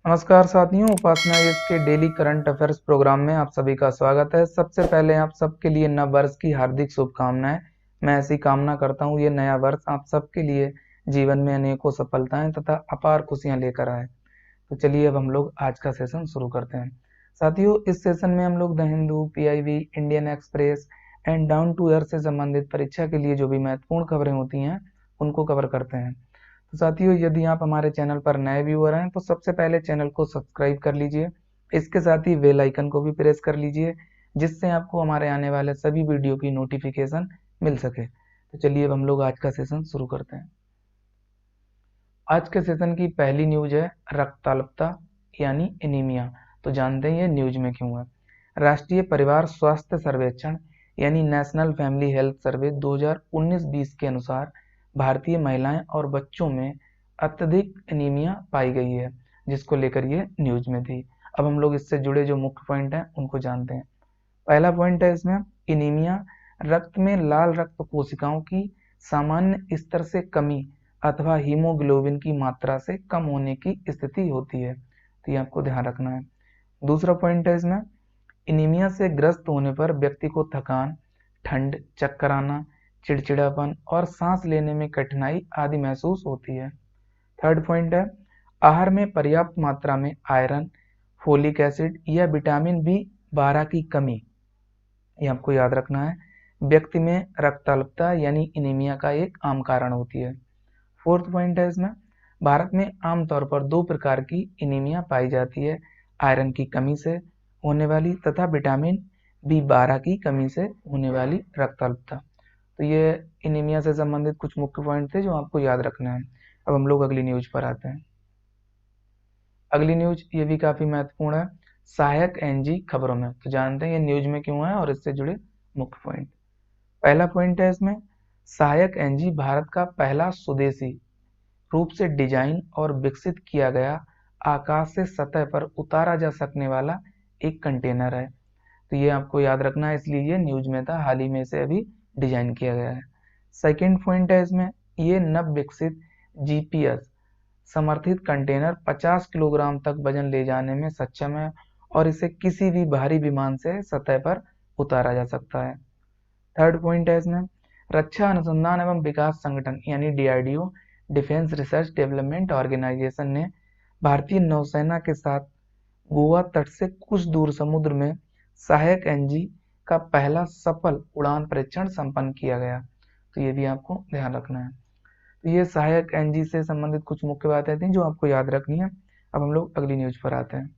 नमस्कार साथियों, उपासना यस के डेली करंट अफेयर्स प्रोग्राम में आप सभी का स्वागत है। सबसे पहले आप सबके लिए नव वर्ष की हार्दिक शुभकामनाएं। मैं ऐसी कामना करता हूं ये नया वर्ष आप सबके लिए जीवन में अनेकों सफलताएं तथा अपार खुशियां लेकर आए। तो चलिए अब हम लोग आज का सेशन शुरू करते हैं। साथियों, इस सेशन में हम लोग the Hindu, PIB, Indian express and down to earth से संबंधित परीक्षा के लिए जो भी महत्वपूर्ण खबरें होती हैं उनको कवर करते हैं। तो साथियों, यदि आप हमारे चैनल पर नए व्यूअर हैं तो सबसे पहले चैनल को सब्सक्राइब कर लीजिए। इसके साथ ही बेल आइकन को भी प्रेस कर लीजिए, जिससे आपको हमारे आने वाले सभी वीडियो की नोटिफिकेशन मिल सके। तो चलिए अब हम लोग आज का सेशन शुरू करते हैं। आज के सेशन की पहली न्यूज है रक्ताल्पता यानी एनीमिया। तो जानते हैं ये न्यूज में क्यों है। राष्ट्रीय परिवार स्वास्थ्य सर्वेक्षण यानी नेशनल फैमिली हेल्थ सर्वे 2019-20 के अनुसार भारतीय महिलाएं और बच्चों में अत्यधिक एनीमिया पाई गई है, जिसको लेकर ये न्यूज में थी। अब हम लोग इससे जुड़े जो मुख्य पॉइंट हैं उनको जानते हैं। पहला पॉइंट है इसमें, एनीमिया रक्त में लाल रक्त कोशिकाओं की सामान्य स्तर से कमी अथवा हीमोग्लोबिन की मात्रा से कम होने की स्थिति होती है। तो ये आपको ध्यान रखना है। दूसरा पॉइंट है इसमें, एनीमिया से ग्रस्त होने पर व्यक्ति को थकान, ठंड, चक्कर आना, चिड़चिड़ापन और सांस लेने में कठिनाई आदि महसूस होती है। थर्ड पॉइंट है, आहार में पर्याप्त मात्रा में आयरन, फोलिक एसिड या विटामिन बी 12 की कमी, ये आपको याद रखना है, व्यक्ति में रक्ताल्पता यानी एनीमिया का एक आम कारण होती है। फोर्थ पॉइंट है इसमें, भारत में आमतौर पर दो प्रकार की एनीमिया पाई जाती है, आयरन की कमी से होने वाली तथा विटामिन बी 12 की कमी से होने वाली रक्ताल्पता। तो ये एनीमिया से संबंधित कुछ मुख्य पॉइंट थे जो आपको याद रखना है। अब हम लोग अगली न्यूज पर आते हैं। अगली न्यूज ये भी काफी महत्वपूर्ण है, सहायक एनजी खबरों में। तो जानते हैं ये न्यूज में क्यों है और इससे जुड़े मुख्य पॉइंट। पहला पॉइंट है इसमें, सहायक एनजी भारत का पहला स्वदेशी रूप से डिजाइन और विकसित किया गया आकाश से सतह पर उतारा जा सकने वाला एक कंटेनर है। तो ये आपको याद रखना है, इसलिए ये न्यूज में था, हाल ही में इसे अभी डिजाइन किया गया है। सेकंड पॉइंट है इसमें, ये नव विकसित जीपीएस समर्थित कंटेनर 50 किलोग्राम तक वजन ले जाने में सक्षम है और इसे किसी भी भारी विमान से सतह पर उतारा जा सकता है। थर्ड पॉइंट है इसमें, रक्षा अनुसंधान एवं विकास संगठन यानी DRDO, defence research development organisation ने भारतीय नौसेना के साथ गोवा तट से कुछ दूर समुद्र में सहायक एनजी का पहला सफल उड़ान परीक्षण संपन्न किया गया। तो ये भी आपको ध्यान रखना है। तो ये सहायक एनजी से संबंधित कुछ मुख्य बातें थी जो आपको याद रखनी है। अब हम लोग अगली न्यूज पर आते हैं।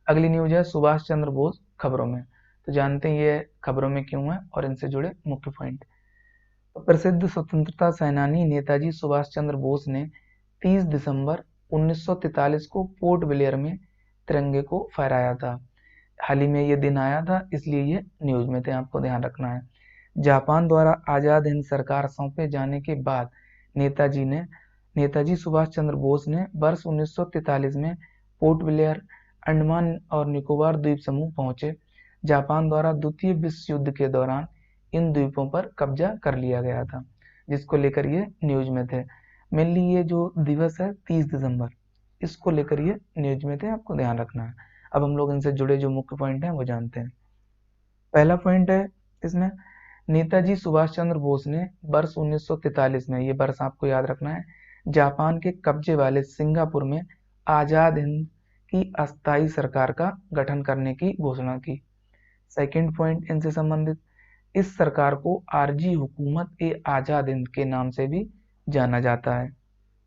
अगली न्यूज है सुभाष चंद्र बोस खबरों में। तो जानते हैं ये खबरों में क्यों है और इनसे जुड़े मुख्य पॉइंट। तो प्रसिद्ध स्वतंत्रता सेनानी नेताजी सुभाष चंद्र बोस ने 30 दिसंबर 1943 को पोर्ट ब्लेयर में तिरंगे को फहराया था। हाल ही में ये दिन आया था, इसलिए ये न्यूज में थे, आपको ध्यान रखना है। जापान द्वारा आजाद हिंद सरकार सौंपे जाने के बाद नेताजी सुभाष चंद्र बोस ने वर्ष 1943 में पोर्ट ब्लेयर, अंडमान और निकोबार द्वीप समूह पहुंचे। जापान द्वारा द्वितीय विश्व युद्ध के दौरान इन द्वीपों पर कब्जा कर लिया गया था, जिसको लेकर ये न्यूज में थे। मेनली ये जो दिवस है 30 दिसंबर, इसको लेकर ये न्यूज में थे, आपको ध्यान रखना है। अब हम लोग इनसे जुड़े जो मुख्य पॉइंट हैं वो जानते हैं। पहला पॉइंट है इसमें, नेताजी सुभाष चंद्र बोस ने वर्ष 1943 में, ये वर्ष आपको याद रखना है, जापान के कब्जे वाले सिंगापुर में आजाद हिंद की अस्थायी सरकार का गठन करने की घोषणा की। सेकंड पॉइंट इनसे संबंधित, इस सरकार को आरजी हुकूमत ए आजाद हिंद के नाम से भी जाना जाता है।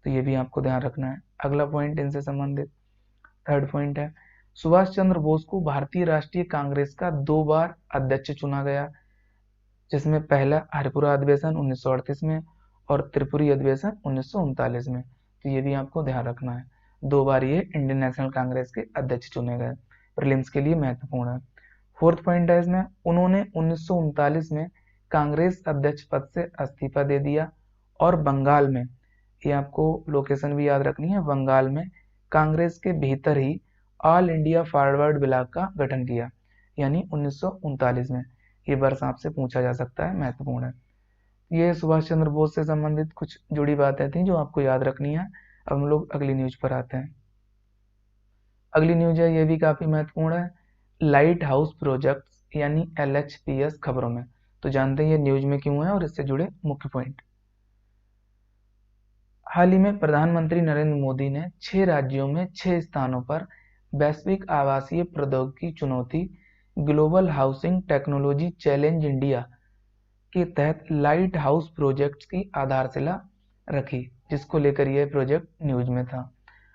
तो ये भी आपको ध्यान रखना है। अगला पॉइंट इनसे संबंधित थर्ड पॉइंट है, सुभाष चंद्र बोस को भारतीय राष्ट्रीय कांग्रेस का 2 बार अध्यक्ष चुना गया, जिसमें पहला हरिपुरा अधिवेशन 1938 में और त्रिपुरी अधिवेशन 1939 में। तो ये भी आपको ध्यान रखना है, 2 बार ये इंडियन नेशनल कांग्रेस के अध्यक्ष चुने गए, प्रीलिम्स के लिए महत्वपूर्ण है। फोर्थ पॉइंट है इसमें, उन्होंने 1939 में कांग्रेस अध्यक्ष पद से इस्तीफा दे दिया और बंगाल में, ये आपको लोकेशन भी याद रखनी है, बंगाल में कांग्रेस के भीतर ही ऑल इंडिया फॉरवर्ड ब्लॉक का गठन किया, यानी 1939 में। ये वर्ष आपसे पूछा जा सकता है, महत्वपूर्ण है। ये सुभाष चंद्र बोस से संबंधित कुछ जुड़ी बातें थी जो आपको याद रखनी है। अब हम लोग अगली न्यूज पर आते हैं। अगली न्यूज है, ये भी काफी महत्वपूर्ण है, लाइट हाउस प्रोजेक्ट्स यानी LHPS खबरों में। तो जानते हैं ये न्यूज में क्यों है और इससे जुड़े मुख्य पॉइंट। हाल ही में प्रधानमंत्री नरेंद्र मोदी ने 6 राज्यों में 6 स्थानों पर वैश्विक आवासीय प्रौद्योगिकी चुनौती global housing technology challenge India के तहत लाइट हाउस प्रोजेक्ट्स की आधारशिला रखी, जिसको लेकर यह प्रोजेक्ट न्यूज में था।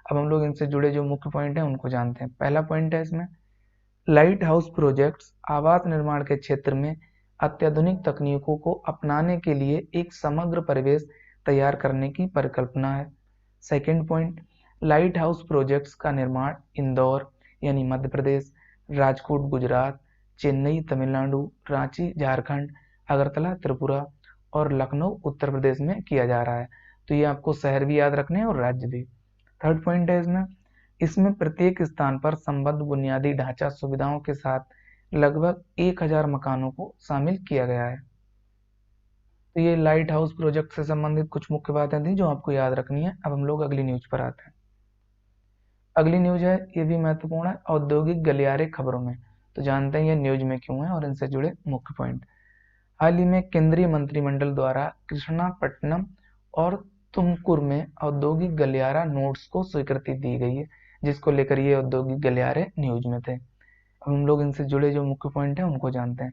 अब हम लोग इनसे जुड़े जो मुख्य पॉइंट हैं उनको जानते हैं। पहला पॉइंट है इसमें, लाइट हाउस प्रोजेक्ट्स आवास निर्माण के क्षेत्र में अत्याधुनिक तकनीकों को अपनाने के लिए एक समग्र परिवेश तैयार करने की परिकल्पना है। Second point, light house projects का निर्माण इंदौर यानी मध्य प्रदेश, राजकोट गुजरात, चेन्नई तमिलनाडु, रांची झारखंड, अगरतला त्रिपुरा और लखनऊ उत्तर प्रदेश में किया जा रहा है। तो ये आपको शहर भी याद रखने हैं और राज्य भी। थर्ड पॉइंट है इसमें प्रत्येक स्थान पर संबद्ध बुनियादी ढांचा सुविधाओं के साथ लगभग 1000 मकानों को शामिल किया गया है। तो ये लाइट हाउस प्रोजेक्ट से संबंधित कुछ मुख्य बातें थी जो आपको याद रखनी है। अब हम लोग अगली न्यूज पर आते हैं। अगली न्यूज है, ये भी महत्वपूर्ण है, औद्योगिक गलियारे खबरों में। तो जानते हैं ये न्यूज में क्यों है और इनसे जुड़े मुख्य पॉइंट। हाल ही में केंद्रीय मंत्रिमंडल द्वारा कृष्णापट्टनम और तुमकुर में औद्योगिक गलियारा नोड्स को स्वीकृति दी गई है, जिसको लेकर ये औद्योगिक गलियारे न्यूज में थे। अब हम लोग इनसे जुड़े जो मुख्य पॉइंट हैं उनको जानते हैं।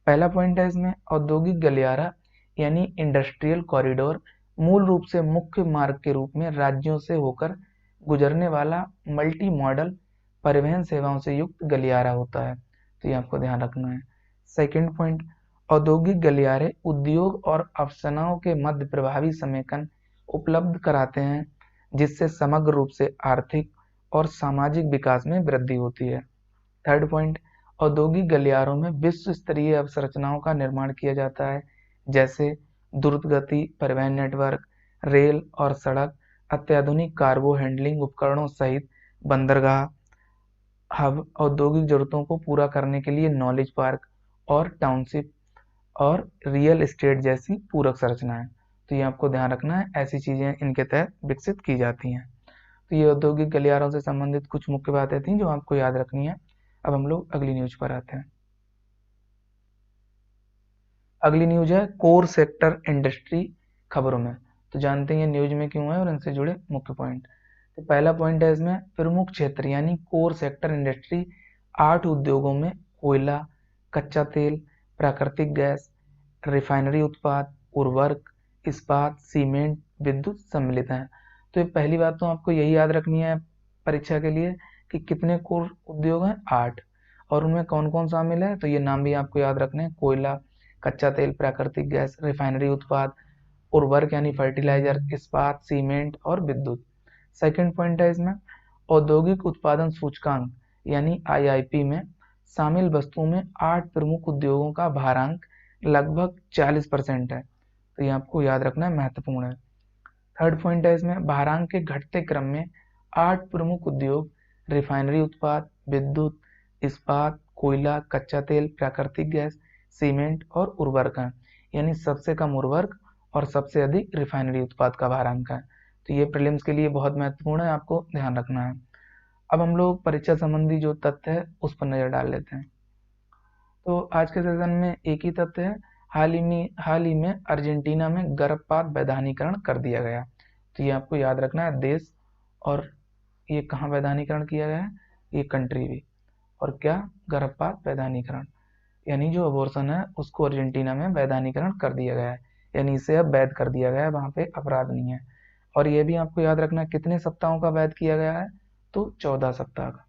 पहला पॉइंट है इसमें, औद्योगिक गलियारा यानी इंडस्ट्रियल कॉरिडोर मूल रूप से मुख्य मार्ग के रूप में राज्यों से होकर गुजरने वाला मल्टी मॉडल परिवहन सेवाओं से युक्त गलियारा होता है। तो ये आपको ध्यान रखना है। सेकंड पॉइंट, औद्योगिक गलियारे उद्योग और अवसरों के मध्य प्रभावी समेकन उपलब्ध कराते हैं, जिससे समग्र रूप से आर्थिक और सामाजिक विकास में वृद्धि होती है। थर्ड पॉइंट, औद्योगिक गलियारों में विश्व स्तरीय अवसंरचनाओं का निर्माण किया जाता है, जैसे द्रुतगति परिवहन नेटवर्क, रेल और सड़क, अत्याधुनिक कार्गो हैंडलिंग उपकरणों सहित बंदरगाह, हब, औद्योगिक जरूरतों को पूरा करने के लिए नॉलेज पार्क और टाउनशिप और रियल एस्टेट जैसी पूरक संरचनाएं। तो ये आपको ध्यान रखना है, ऐसी चीजें इनके तहत विकसित की जाती हैं। तो ये औद्योगिक गलियारों से संबंधित कुछ मुख्य बातें थी जो आपको याद रखनी है। अब हम लोग अगली न्यूज पर आते हैं। अगली न्यूज है कोर सेक्टर इंडस्ट्री खबरों में। तो जानते हैं ये न्यूज में क्यों है और इनसे जुड़े मुख्य पॉइंट। तो पहला पॉइंट है इसमें, प्रमुख क्षेत्र यानी कोर सेक्टर इंडस्ट्री 8 उद्योगों में कोयला, कच्चा तेल, प्राकृतिक गैस, रिफाइनरी उत्पाद, उर्वरक, इस्पात, सीमेंट, विद्युत सम्मिलित हैं। तो ये पहली बात तो आपको यही याद रखनी है परीक्षा के लिए कि कितने कोर उद्योग हैं, 8, और उनमें कौन कौन शामिल है। तो ये नाम भी आपको याद रखने हैं, कोयला, कच्चा तेल, प्राकृतिक गैस, रिफाइनरी उत्पाद, उर्वरक यानी फर्टिलाइजर, इस्पात, सीमेंट और विद्युत। सेकंड पॉइंट है इसमें, औद्योगिक उत्पादन सूचकांक यानी IIP में शामिल वस्तुओं में 8 प्रमुख उद्योगों का भारांक लगभग 40% है। तो ये आपको याद रखना है, महत्वपूर्ण है। थर्ड पॉइंट है इसमें, भारांक के घटते क्रम में 8 प्रमुख उद्योग रिफाइनरी उत्पाद, विद्युत, इस्पात, कोयला, कच्चा तेल, प्राकृतिक गैस, सीमेंट और उर्वरक हैं, यानी सबसे कम उर्वरक और सबसे अधिक रिफाइनरी उत्पाद का भारांक है। तो ये प्रीलिम्स के लिए बहुत महत्वपूर्ण है, आपको ध्यान रखना है। अब हम लोग परीक्षा संबंधी जो तथ्य है उस पर नजर डाल लेते हैं। तो आज के सेशन में एक ही तथ्य है, हाल ही में अर्जेंटीना में गर्भपात वैधानिकरण कर दिया गया। तो ये आपको याद रखना है, देश और ये कहाँ वैधानिकरण किया गया है, ये कंट्री भी। और क्या, गर्भपात वैधानिकरण यानी जो अबॉर्शन है उसको अर्जेंटीना में वैधानिकरण कर दिया गया है, यानी इसे अब वैध कर दिया गया है, वहां पे अपराध नहीं है। और ये भी आपको याद रखना है कितने सप्ताहों का वैध किया गया है, तो 14 सप्ताह का।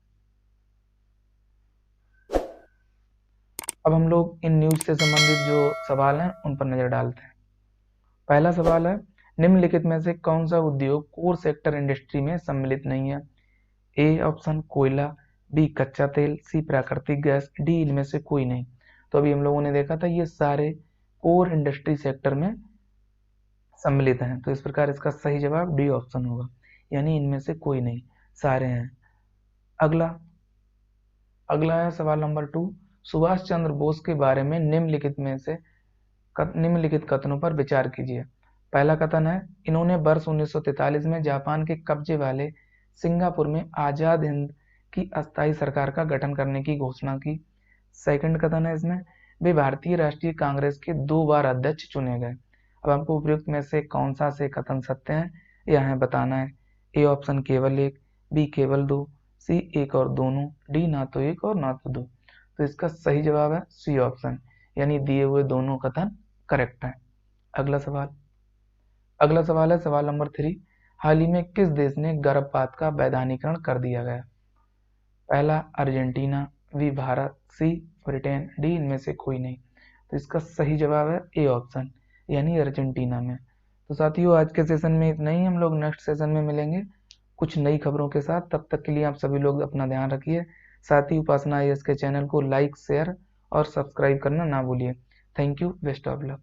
अब हम लोग इन न्यूज से संबंधित जो सवाल हैं उन पर नजर डालते हैं। पहला सवाल है, निम्नलिखित में से कौन सा उद्योग कोर सेक्टर इंडस्ट्री में सम्मिलित नहीं है। ए ऑप्शन कोयला, बी कच्चा तेल, सी प्राकृतिक गैस, डी इनमें से कोई नहीं। तो अभी हम लोगों ने देखा था ये सारे कोर इंडस्ट्री सेक्टर में सम्मिलित हैं, तो इस प्रकार इसका सही जवाब डी ऑप्शन होगा, यानी इनमें से कोई नहीं, सारे हैं। अगला है सवाल नंबर 2, सुभाष चंद्र बोस के बारे में निम्नलिखित कथनों पर विचार कीजिए। पहला कथन है, इन्होंने वर्ष 1943 में जापान के कब्जे वाले सिंगापुर में आजाद हिंद की अस्थायी सरकार का गठन करने की घोषणा की। सेकंड कथन है इसमें, वे भारतीय राष्ट्रीय कांग्रेस के 2 बार अध्यक्ष चुने गए। अब हमको उपयुक्त में से कौन सा से कथन सत्य है यह हमें बताना है। ए ऑप्शन केवल एक, बी केवल 2, सी एक और दोनों, डी ना तो एक और ना तो 2। तो इसका सही जवाब है सी ऑप्शन, यानी दिए हुए दोनों कथन करेक्ट है। अगला सवाल है सवाल नंबर 3, हाल ही में किस देश ने गर्भपात का वैधानिकरण कर दिया गया। पहला अर्जेंटीना, बी भारत, सी ब्रिटेन, डी इनमें से कोई नहीं। तो इसका सही जवाब है ए ऑप्शन, यानी अर्जेंटीना में। तो साथियों आज के सेशन में इतना ही, हम लोग नेक्स्ट सेशन में मिलेंगे कुछ नई खबरों के साथ। तब तक के लिए आप सभी लोग अपना ध्यान रखिए। साथ ही उपासना IAS के चैनल को लाइक, शेयर और सब्सक्राइब करना ना भूलिए। Thank you, best of luck.